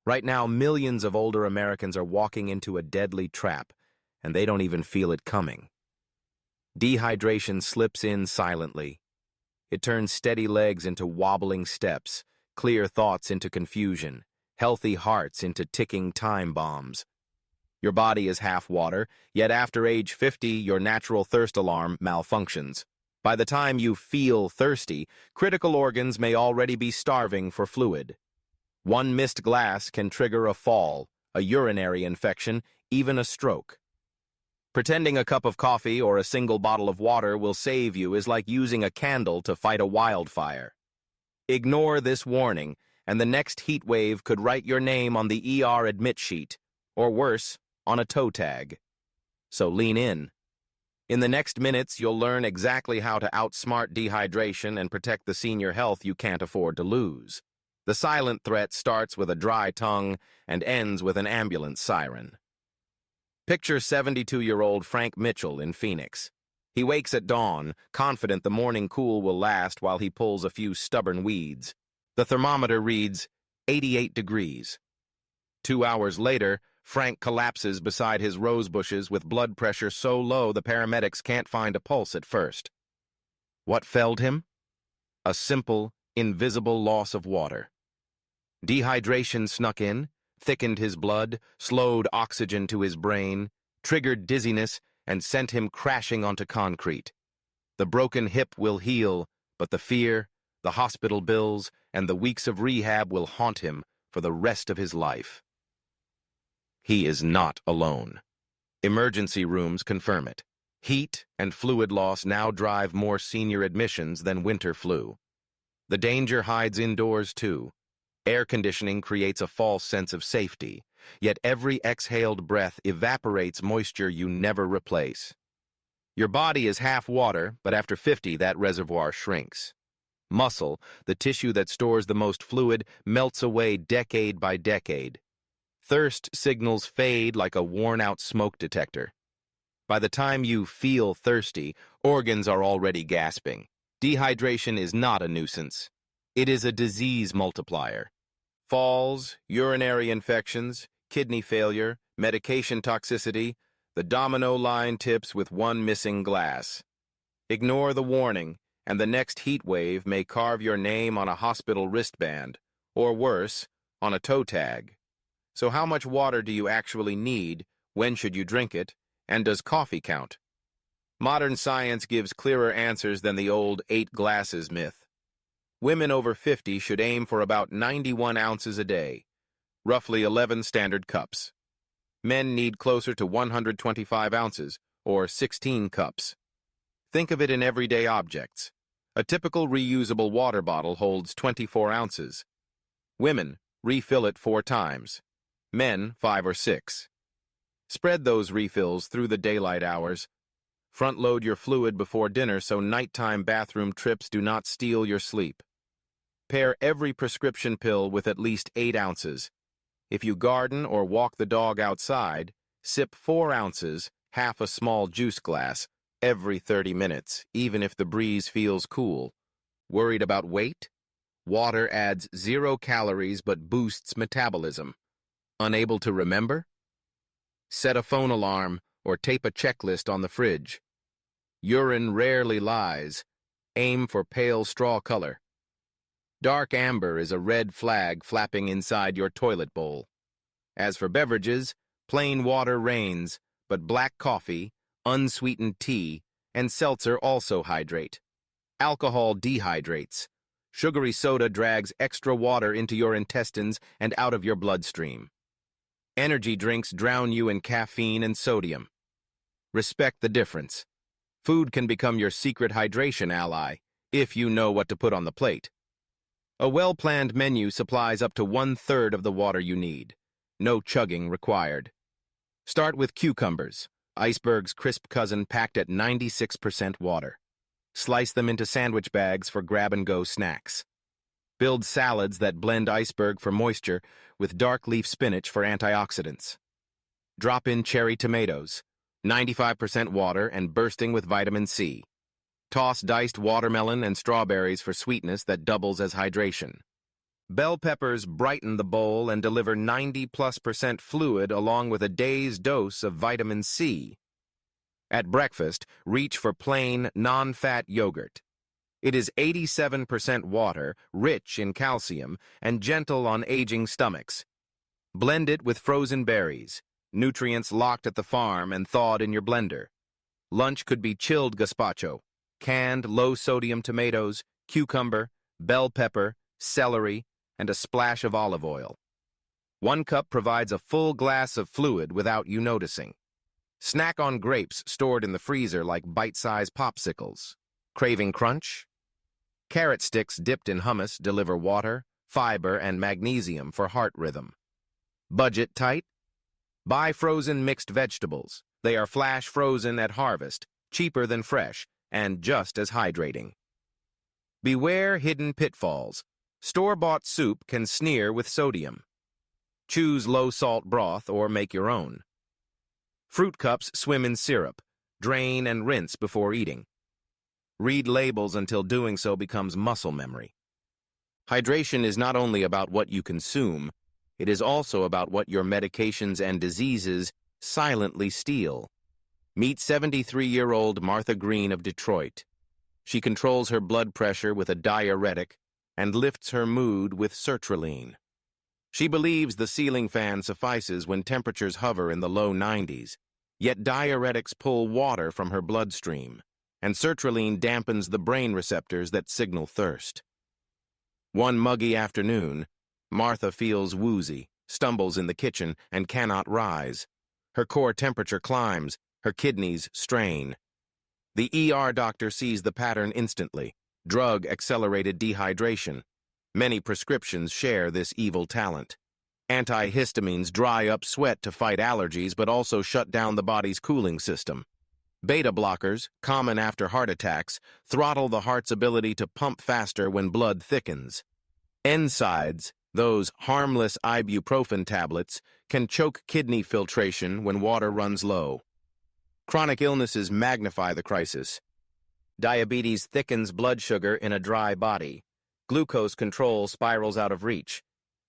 Right now, millions of older Americans are walking into a deadly trap, and they don't even feel it coming. Dehydration slips in silently. It turns steady legs into wobbling steps, clear thoughts into confusion, healthy hearts into ticking time bombs. Your body is half water, yet after age 50, your natural thirst alarm malfunctions. By the time you feel thirsty, critical organs may already be starving for fluid. One missed glass can trigger a fall, a urinary infection, even a stroke. Pretending a cup of coffee or a single bottle of water will save you is like using a candle to fight a wildfire. Ignore this warning, and the next heat wave could write your name on the ER admit sheet, or worse, on a toe tag. So lean in. In the next minutes, you'll learn exactly how to outsmart dehydration and protect the senior health you can't afford to lose. The silent threat starts with a dry tongue and ends with an ambulance siren. Picture 72-year-old Frank Mitchell in Phoenix. He wakes at dawn, confident the morning cool will last while he pulls a few stubborn weeds. The thermometer reads 88 degrees. 2 hours later, Frank collapses beside his rose bushes with blood pressure so low the paramedics can't find a pulse at first. What felled him? A simple, invisible loss of water. Dehydration snuck in, thickened his blood, slowed oxygen to his brain, triggered dizziness, and sent him crashing onto concrete. The broken hip will heal, but the fear, the hospital bills, and the weeks of rehab will haunt him for the rest of his life. He is not alone. Emergency rooms confirm it. Heat and fluid loss now drive more senior admissions than winter flu. The danger hides indoors, too. Air conditioning creates a false sense of safety, yet every exhaled breath evaporates moisture you never replace. Your body is half water, but after 50, that reservoir shrinks. Muscle, the tissue that stores the most fluid, melts away decade by decade. Thirst signals fade like a worn-out smoke detector. By the time you feel thirsty, organs are already gasping. Dehydration is not a nuisance. It is a disease multiplier. Falls, urinary infections, kidney failure, medication toxicity, the domino line tips with one missing glass. Ignore the warning, and the next heat wave may carve your name on a hospital wristband, or worse, on a toe tag. So how much water do you actually need, when should you drink it, and does coffee count? Modern science gives clearer answers than the old 8 glasses myth. Women over 50 should aim for about 91 ounces a day, roughly 11 standard cups. Men need closer to 125 ounces, or 16 cups. Think of it in everyday objects. A typical reusable water bottle holds 24 ounces. Women, refill it 4 times. Men, 5 or 6. Spread those refills through the daylight hours. Front-load your fluid before dinner so nighttime bathroom trips do not steal your sleep. Pair every prescription pill with at least 8 ounces. If you garden or walk the dog outside, sip 4 ounces, half a small juice glass, every 30 minutes, even if the breeze feels cool. Worried about weight? Water adds 0 calories but boosts metabolism. Unable to remember? Set a phone alarm or tape a checklist on the fridge. Urine rarely lies. Aim for pale straw color. Dark amber is a red flag flapping inside your toilet bowl. As for beverages, plain water reigns, but black coffee, unsweetened tea, and seltzer also hydrate. Alcohol dehydrates. Sugary soda drags extra water into your intestines and out of your bloodstream. Energy drinks drown you in caffeine and sodium. Respect the difference. Food can become your secret hydration ally, if you know what to put on the plate. A well-planned menu supplies up to 1/3 of the water you need. No chugging required. Start with cucumbers, iceberg's crisp cousin packed at 96% water. Slice them into sandwich bags for grab-and-go snacks. Build salads that blend iceberg for moisture with dark leaf spinach for antioxidants. Drop in cherry tomatoes, 95% water and bursting with vitamin C. Toss diced watermelon and strawberries for sweetness that doubles as hydration. Bell peppers brighten the bowl and deliver 90+% fluid along with a day's dose of vitamin C. At breakfast, reach for plain, non-fat yogurt. It is 87% water, rich in calcium, and gentle on aging stomachs. Blend it with frozen berries, nutrients locked at the farm and thawed in your blender. Lunch could be chilled gazpacho, canned low-sodium tomatoes, cucumber, bell pepper, celery, and a splash of olive oil. 1 cup provides a full glass of fluid without you noticing. Snack on grapes stored in the freezer like bite-sized popsicles. Craving crunch? Carrot sticks dipped in hummus deliver water, fiber, and magnesium for heart rhythm. Budget tight? Buy frozen mixed vegetables. They are flash frozen at harvest, cheaper than fresh, and just as hydrating. Beware hidden pitfalls. Store-bought soup can sneer with sodium. Choose low-salt broth or make your own. Fruit cups swim in syrup. Drain and rinse before eating. Read labels until doing so becomes muscle memory. Hydration is not only about what you consume, it is also about what your medications and diseases silently steal. Meet 73-year-old Martha Green of Detroit. She controls her blood pressure with a diuretic and lifts her mood with sertraline. She believes the ceiling fan suffices when temperatures hover in the low 90s, yet diuretics pull water from her bloodstream, and sertraline dampens the brain receptors that signal thirst. One muggy afternoon, Martha feels woozy, stumbles in the kitchen, and cannot rise. Her core temperature climbs, her kidneys strain. The ER doctor sees the pattern instantly. Drug-accelerated dehydration. Many prescriptions share this evil talent. Antihistamines dry up sweat to fight allergies but also shut down the body's cooling system. Beta blockers, common after heart attacks, throttle the heart's ability to pump faster when blood thickens. NSAIDs, those harmless ibuprofen tablets, can choke kidney filtration when water runs low. Chronic illnesses magnify the crisis. Diabetes thickens blood sugar in a dry body. Glucose control spirals out of reach.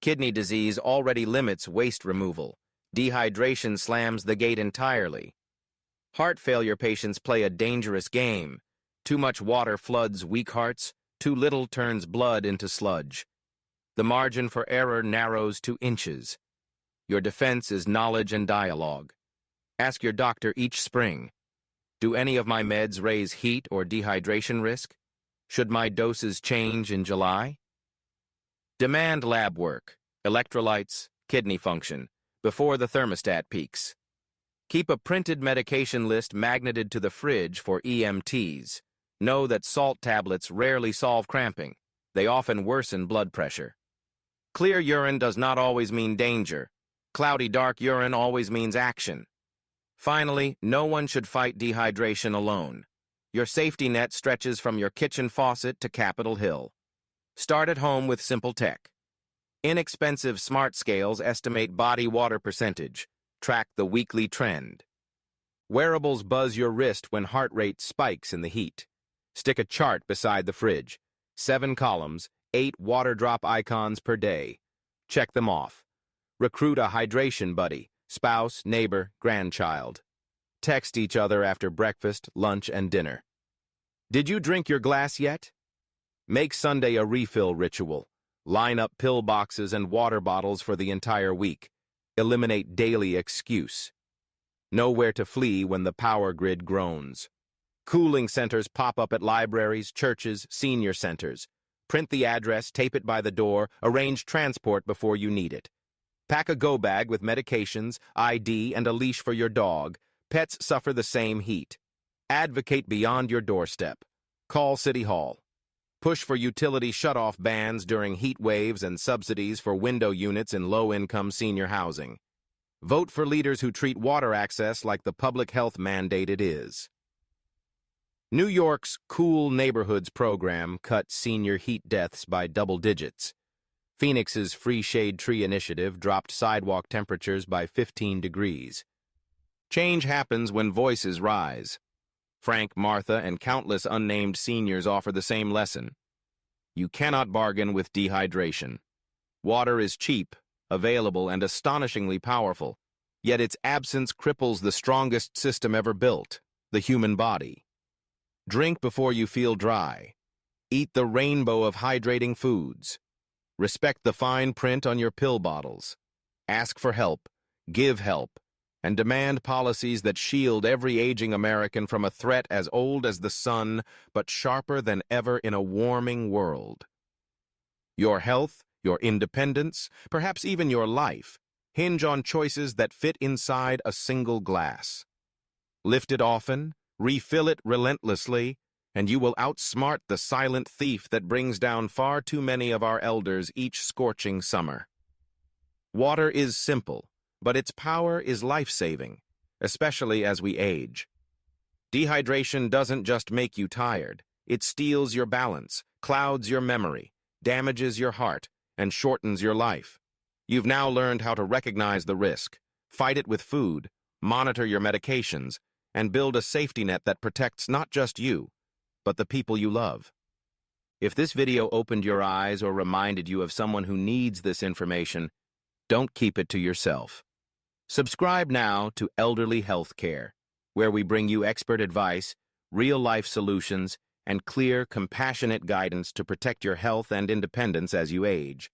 Kidney disease already limits waste removal. Dehydration slams the gate entirely. Heart failure patients play a dangerous game. Too much water floods weak hearts, too little turns blood into sludge. The margin for error narrows to inches. Your defense is knowledge and dialogue. Ask your doctor each spring. Do any of my meds raise heat or dehydration risk? Should my doses change in July? Demand lab work, electrolytes, kidney function, before the thermostat peaks. Keep a printed medication list magneted to the fridge for EMTs. Know that salt tablets rarely solve cramping. They often worsen blood pressure. Clear urine does not always mean danger. Cloudy dark urine always means action. Finally, no one should fight dehydration alone. Your safety net stretches from your kitchen faucet to Capitol Hill. Start at home with simple tech. Inexpensive smart scales estimate body water percentage. Track the weekly trend. Wearables buzz your wrist when heart rate spikes in the heat. Stick a chart beside the fridge. 7 columns, 8 water drop icons per day. Check them off. Recruit a hydration buddy, spouse, neighbor, grandchild. Text each other after breakfast, lunch, and dinner. Did you drink your glass yet? Make Sunday a refill ritual. Line up pill boxes and water bottles for the entire week. Eliminate daily excuse. Know where to flee when the power grid groans. Cooling centers pop up at libraries, churches, senior centers. Print the address, tape it by the door, arrange transport before you need it. Pack a go bag with medications, ID, and a leash for your dog. Pets suffer the same heat. Advocate beyond your doorstep. Call City Hall. Push for utility shutoff bans during heat waves and subsidies for window units in low-income senior housing. Vote for leaders who treat water access like the public health mandate it is. New York's Cool Neighborhoods program cut senior heat deaths by double digits. Phoenix's Free Shade Tree initiative dropped sidewalk temperatures by 15 degrees. Change happens when voices rise. Frank, Martha, and countless unnamed seniors offer the same lesson. You cannot bargain with dehydration. Water is cheap, available, and astonishingly powerful, yet its absence cripples the strongest system ever built, the human body. Drink before you feel dry. Eat the rainbow of hydrating foods. Respect the fine print on your pill bottles. Ask for help, give help, and demand policies that shield every aging American from a threat as old as the sun, but sharper than ever in a warming world. Your health, your independence, perhaps even your life, hinge on choices that fit inside a single glass. Lift it often, refill it relentlessly, and you will outsmart the silent thief that brings down far too many of our elders each scorching summer. Water is simple, but its power is life-saving, especially as we age. Dehydration doesn't just make you tired. It steals your balance, clouds your memory, damages your heart, and shortens your life. You've now learned how to recognize the risk, fight it with food, monitor your medications, and build a safety net that protects not just you, but the people you love. If this video opened your eyes or reminded you of someone who needs this information, don't keep it to yourself. Subscribe now to Elderly Healthcare, where we bring you expert advice, real-life solutions, and clear, compassionate guidance to protect your health and independence as you age.